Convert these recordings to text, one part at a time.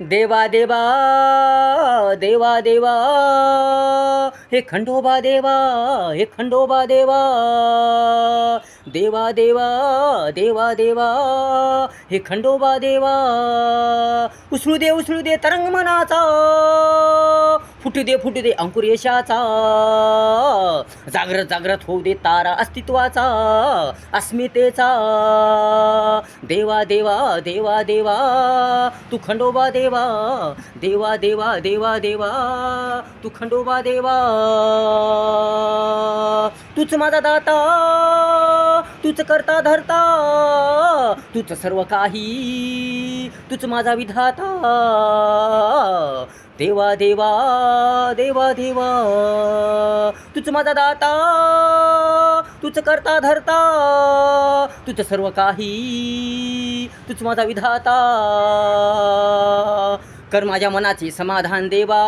देवा देवा देवा देवा हे खंडोबा देवा, हे खंडोबा देवा, देवा देवा देवा देवा हे खंडोबा देवा. उसळू दे तरंग मनाचा, फुटू दे अंकुर यशाचा, जागृत होऊ दे तारा अस्तित्वाचा, अस्मितेचा. देवा देवा देवा देवा तू खंडोबा देवा, देवा देवा देवा देवा तू खंडोबा देवा. तूच माझा दाता, तूच करता धरता, तूच सर्व काही, तूच माझा विधाता. देवा देवा देवा देवा तूच माझा दाता, तूच करता धरता, तूच सर्व काही, तूच माझा विधाता. कर माझ्या मनाचे समाधान देवा,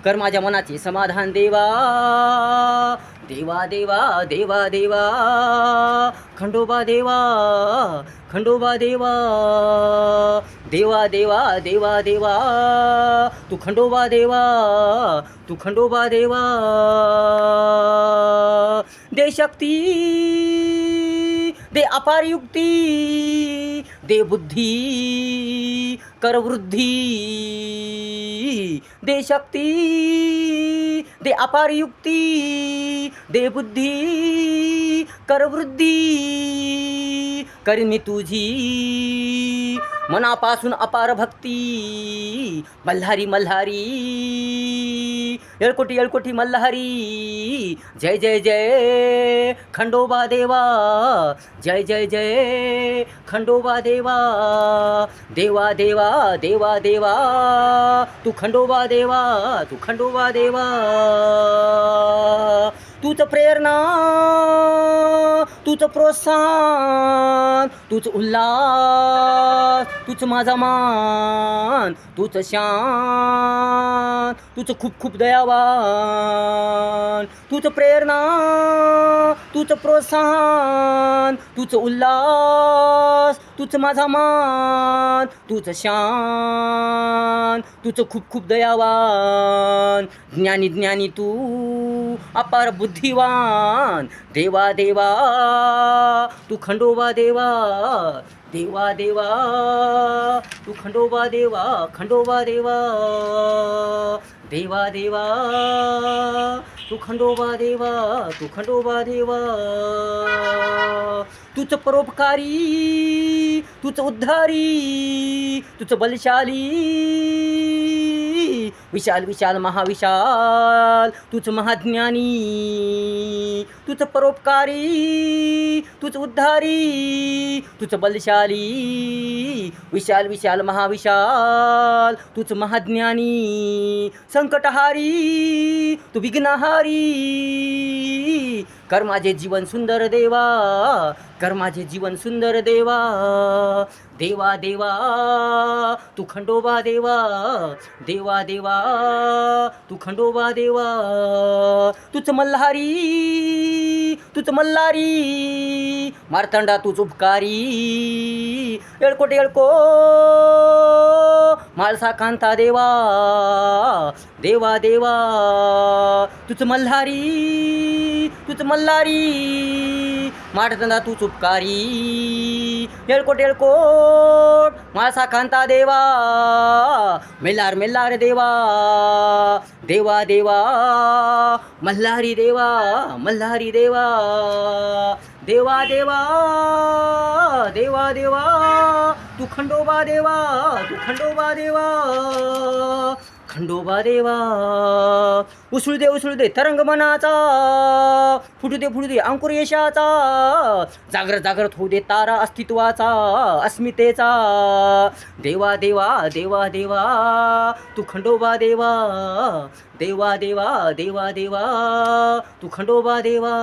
कर माझ्या मनाचे समाधान देवा. देवा देवा देवा देवा खंडोबा देवा, खंडोबा देवा, देवा देवा देवा देवा तू खंडोबा देवा, तू खंडोबा देवा. दे शक्ती, दे अपार युक्ती, दे बुद्धी, कर वृद्धी. दे शक्ती, दे अपार युक्ती, दे बुद्धी, कर वृद्धी. करीन मी तुझी मनापासून अपार भक्ती. मल्हारी मल्हारी येळकोटी येळकोटी मल्हारी. जय जय जय खंडोबा देवा, जय जय जय खंडोबा देवा. देवा देवा देवा देवा तू खंडोबा देवा, तू खंडोबा देवा. तूच प्रेरणा, तूच प्रोत्साहन, तूच उल्हास, तूच माझा मान, तूच शान, तूच खूप खूप दयावान. तूच प्रेरणा, तूच प्रोत्साहन, तूच उल्हास, तूच माझा मान, तूच शान, तूच खूप खूप दयावान. ज्ञानी ज्ञानी तू अपार बुद्धिवान. देवा देवा तू खंडोबा देवा, देवा देवा तू खंडोबा देवा, खंडोबा देवा. देवा देवा तू खंडोबा देवा, तू खंडोबा देवा. तूच परोपकारी, तूच उद्धारी, तूच बलशाली, विशाल विशाल महाविशाल, तूच महाज्ञानी. तूच परोपकारी, तूच उद्धारी, तूच बलशाली, विशाल विशाल महाविशाल, तूच महाज्ञानी. संकटहारी, तू विघ्नहारी. कर माझे जीवन सुंदर देवा, कर माझे जीवन सुंदर देवा. देवा देवा तू खंडोबा देवा, देवा देवा तू खंडोबा देवा. तूच मल्हारी, तूच मल्हारी, मार्तंडा तूच उपकारी. येळकोट येळकोट माळसा कांता देवा, देवा देवा तूच मल्हारी, तूच मल्हारी, मार्तंडा तूच उपकारी. येळकोट येळकोट माळसा कांता देवा, मेल्हार मेल्हार देवा. देवा देवा मल्हारी देवा, मल्हारी देवा. देवा देवा देवा देवा तू खंडोबा देवा, तू खंडोबा देवा, खंडोबा देवा. उसळू दे तरंग मनाचा, फुटू दे अंकुर यशाचा, जागृत होऊ दे तारा अस्तित्वाचा, अस्मितेचा. देवा देवा देवा देवा तू खंडोबा देवा, देवा देवा देवा देवा तू खंडोबा देवा.